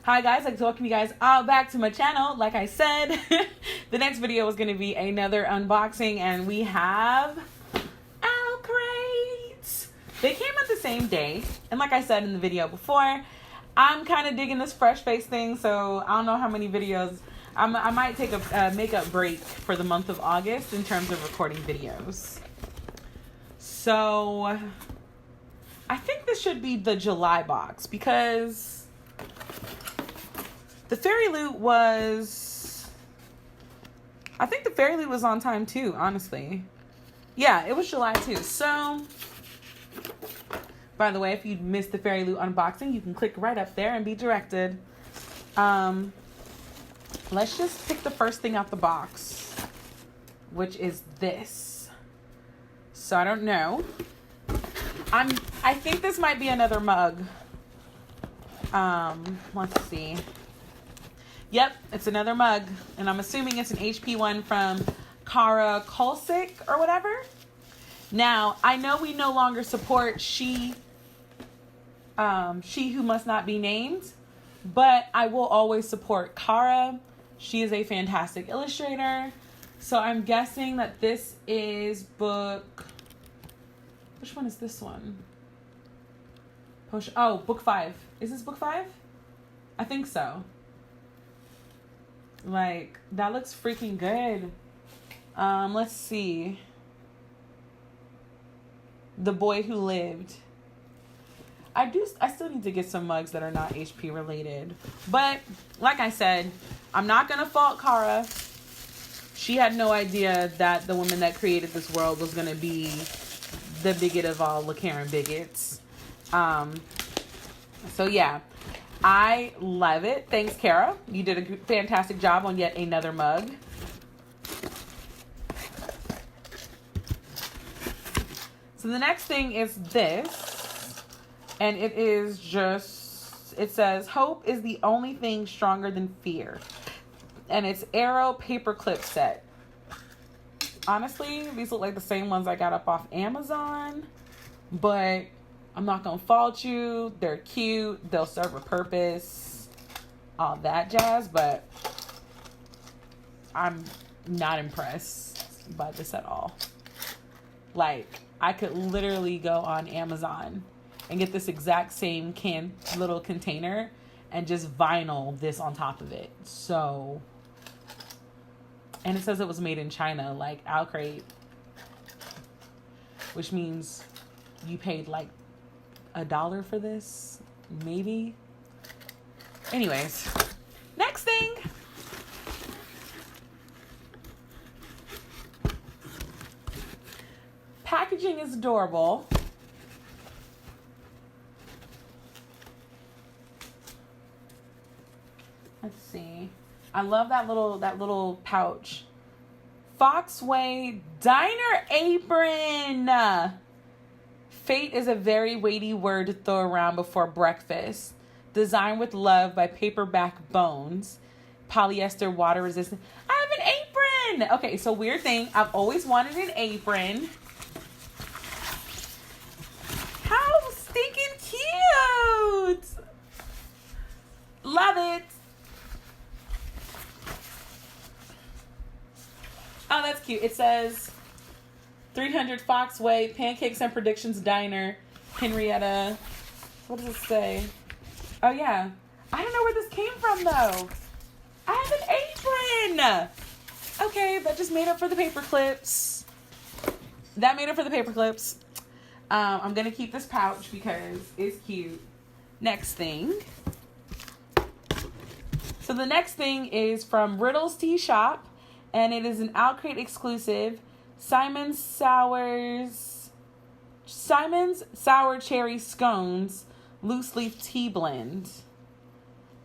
Hi guys, I'd like to welcome you guys all back to my channel. Like I said, the next video is going to be another unboxing, and we have OwlCrate. They came out the same day, and like I said in the video before, I'm kind of digging this fresh face thing, so I don't know how many videos. I might take a makeup break for the month of August in terms of recording videos. So I think this should be the July box because the Fairy Loot was, I think the Fairy Loot was on time too, honestly. Yeah, it was July too. So, by the way, if you missed the Fairy Loot unboxing, you can click right up there and be directed. Let's just pick the first thing out the box, which is this. So I don't know. I think this might be another mug. Let's see. Yep, it's another mug, and I'm assuming it's an HP one from Kara Kulsick or whatever. Now, I know we no longer support She Who Must Not Be Named, but I will always support Kara. She is a fantastic illustrator. So I'm guessing that this is book... Which one is this one? Book 5. Is this book 5? I think so. Like, that looks freaking good. Let's see. The Boy Who Lived. I still need to get some mugs that are not HP related. But, like I said, I'm not going to fault Kara. She had no idea that the woman that created this world was going to be the bigot of all LaKaren bigots. So, yeah. I love it. Thanks, Kara. You did a fantastic job on yet another mug. So the next thing is this. And it is just, it says, hope is the only thing stronger than fear. And it's Arrow paperclip set. Honestly, these look like the same ones I got up off Amazon. But I'm not going to fault you. They're cute. They'll serve a purpose. All that jazz. But I'm not impressed by this at all. Like, I could literally go on Amazon and get this exact same little container and just vinyl this on top of it. So, and it says it was made in China, like OwlCrate, which means you paid like $1 for this, maybe. Anyways, next thing. Packaging is adorable. Let's see. I love that little pouch. Foxway Diner Apron. Fate is a very weighty word to throw around before breakfast. Designed with love by Paperback Bones. Polyester water resistant. I have an apron. Okay, so weird thing. I've always wanted an apron. How stinking cute. Love it. Oh, that's cute. It says 300 Foxway, Pancakes and Predictions Diner, Henrietta. What does it say? Oh, yeah. I don't know where this came from, though. I have an apron. Okay, that just made up for the paper clips. That made up for the paper clips. I'm going to keep this pouch because it's cute. Next thing. So the next thing is from Riddle's Tea Shop. And it is an OwlCrate exclusive. Simon's Sour Cherry Scones Loose Leaf Tea Blend.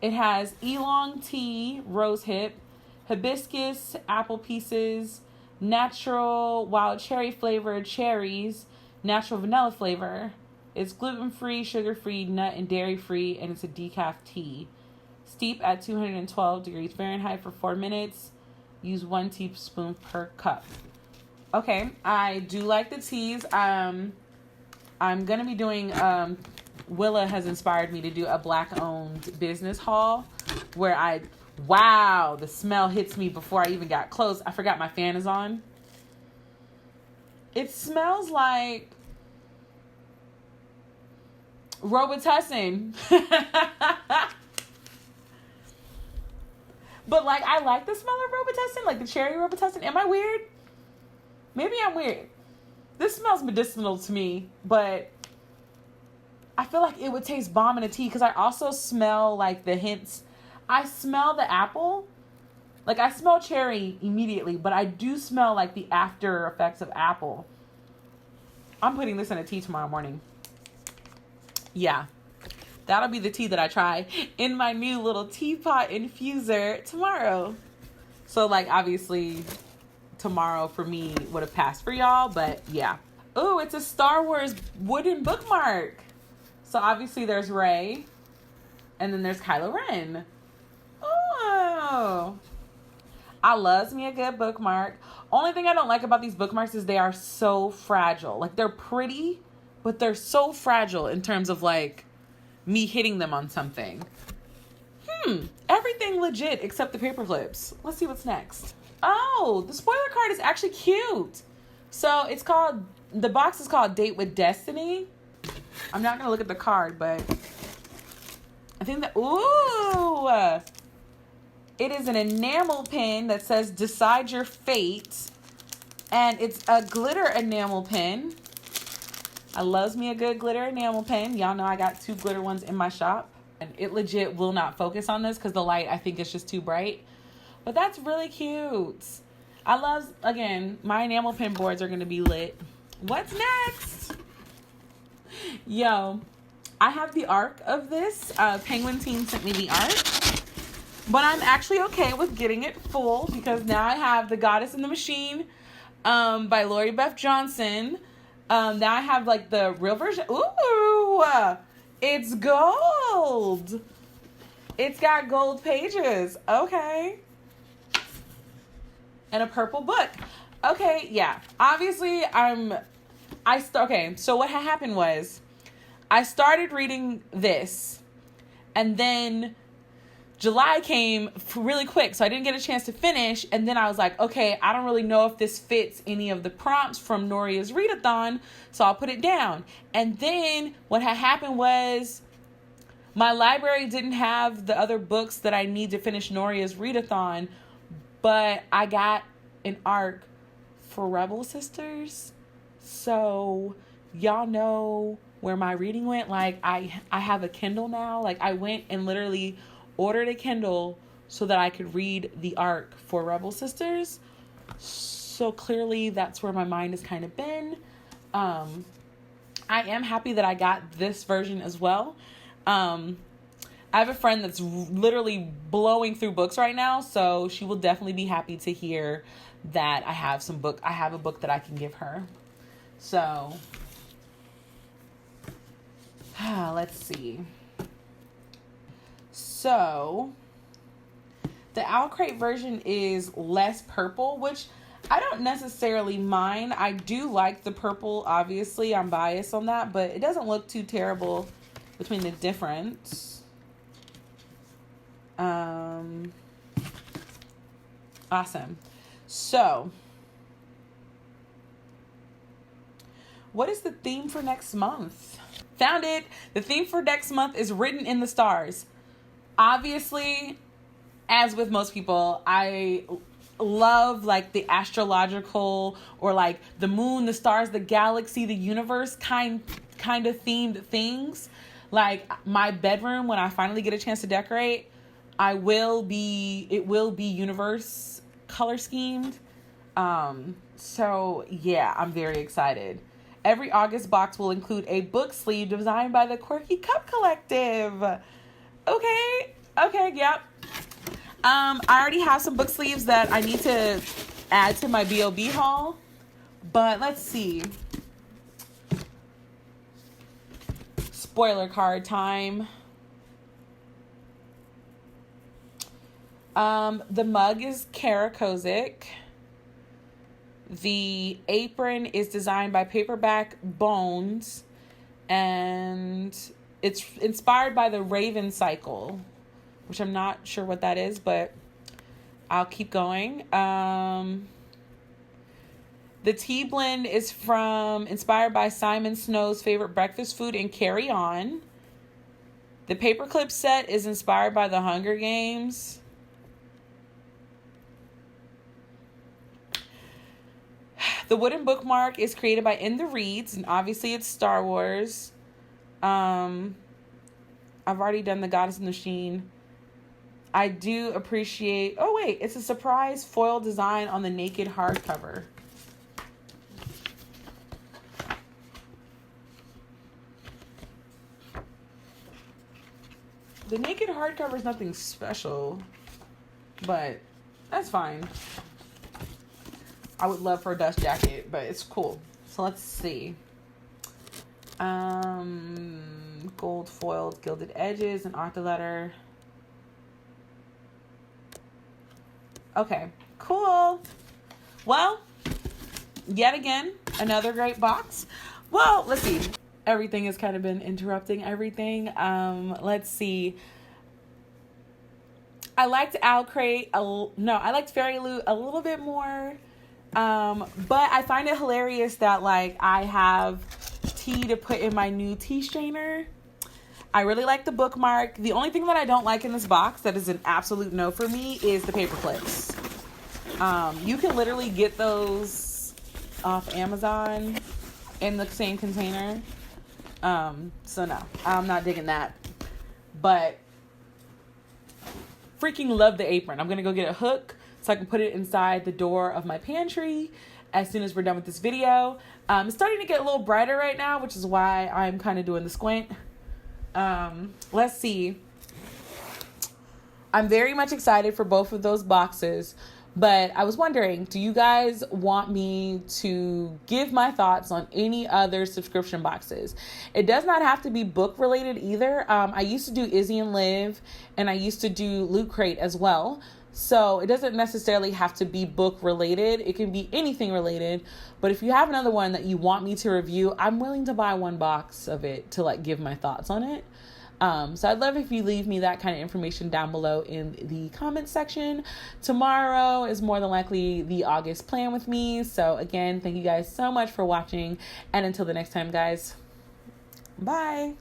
It has Oolong Tea, Rose Hip, Hibiscus, Apple Pieces, Natural Wild Cherry flavored cherries, Natural Vanilla flavor. It's gluten-free, sugar-free, nut and dairy-free, and it's a decaf tea. Steep at 212 degrees Fahrenheit for 4 minutes. Use 1 teaspoon per cup. Okay, I do like the teas. I'm going to be doing Willa has inspired me to do a Black-owned business haul where wow, the smell hits me before I even got close. I forgot my fan is on. It smells like Robitussin. But like, I like the smell of Robitussin, like the cherry Robitussin. Am I weird? Maybe I'm weird. This smells medicinal to me, but I feel like it would taste bomb in a tea because I also smell like the hints. I smell the apple. Like, I smell cherry immediately, but I do smell like the after effects of apple. I'm putting this in a tea tomorrow morning. Yeah. That'll be the tea that I try in my new little teapot infuser tomorrow. So, like, obviously, tomorrow for me would have passed for y'all, but yeah. Ooh, it's a Star Wars wooden bookmark. So, obviously, there's Rey, and then there's Kylo Ren. Oh, I loves me a good bookmark. Only thing I don't like about these bookmarks is they are so fragile. Like, they're pretty, but they're so fragile in terms of, like, me hitting them on something. Everything legit except the paper clips. Let's see what's next. Oh, the spoiler card is actually cute. So it's called, the box is called Date with Destiny. I'm not going to look at the card, but I think that, ooh, it is an enamel pin that says Decide Your Fate. And it's a glitter enamel pin. I loves me a good glitter enamel pen. Y'all know I got 2 glitter ones in my shop. And it legit will not focus on this because the light, I think, is just too bright. But that's really cute. I love, again, my enamel pen boards are going to be lit. What's next? Yo, I have the arc of this. Penguin Teen sent me the arc. But I'm actually okay with getting it full because now I have The Goddess and the Machine by Lori Beth Johnson. Now I have like the real version. Ooh, it's gold. It's got gold pages. Okay. And a purple book. Okay, yeah. Obviously, okay, so what happened was I started reading this and then July came really quick, so I didn't get a chance to finish. And then I was like, okay, I don't really know if this fits any of the prompts from Noria's readathon, so I'll put it down. And then what had happened was my library didn't have the other books that I need to finish Noria's readathon, but I got an arc for Rebel Sisters. So y'all know where my reading went. Like, I have a Kindle now. Like, I went and literally ordered a Kindle so that I could read the arc for Rebel Sisters. So clearly that's where my mind has kind of been. I am happy that I got this version as well. I have a friend that's literally blowing through books right now, so she will definitely be happy to hear that I have a book that I can give her. So let's see. So, the OwlCrate version is less purple, which I don't necessarily mind. I do like the purple, obviously. I'm biased on that, but it doesn't look too terrible between the difference. Awesome. So, what is the theme for next month? Found it! The theme for next month is written in the stars. Obviously, as with most people, I love like the astrological or like the moon, the stars, the galaxy, the universe kind of themed things. Like my bedroom, when I finally get a chance to decorate, it will be universe color schemed. So yeah, I'm very excited. Every August box will include a book sleeve designed by the Quirky Cup Collective. Okay, yep. I already have some book sleeves that I need to add to my B.O.B. haul. But let's see. Spoiler card time. The mug is Kara Kozik. The apron is designed by Paperback Bones. And It's inspired by the Raven cycle, which I'm not sure what that is, but I'll keep going. The tea blend is inspired by Simon Snow's favorite breakfast food and Carry On. The paperclip set is inspired by the Hunger Games. The wooden bookmark is created by In the Reeds, and obviously it's Star Wars. I've already done the Goddess in the Machine. I do appreciate... Oh, wait. It's a surprise foil design on the naked hardcover. The naked hardcover is nothing special, but that's fine. I would love for a dust jacket, but it's cool. So let's see. Gold foiled gilded edges and octa-letter. Okay, cool. Well, yet again, another great box. Well, let's see. Everything has kind of been interrupting everything. Let's see. I liked OwlCrate. I liked Fairy Loot a little bit more. But I find it hilarious that, like, I have tea to put in my new tea strainer. I really like the Bookmark. The only thing that I don't like in this box that is an absolute no for me is the paper clips. You can literally get those off Amazon in the same container. So no, I'm not digging that. But freaking love the apron. I'm gonna go get a hook so I can put it inside the door of my pantry as soon as we're done with this video. It's starting to get a little brighter right now, which is why I'm kind of doing the squint. Let's see. I'm very much excited for both of those boxes, but I was wondering, do you guys want me to give my thoughts on any other subscription boxes? It does not have to be book related either. I used to do Izzy and Liv, and I used to do Loot Crate as well. So it doesn't necessarily have to be book related. It can be anything related. But if you have another one that you want me to review, I'm willing to buy one box of it to like give my thoughts on it. So I'd love if you leave me that kind of information down below in the comments section. Tomorrow is more than likely the August plan with me. So again, thank you guys so much for watching. And until the next time, guys, bye.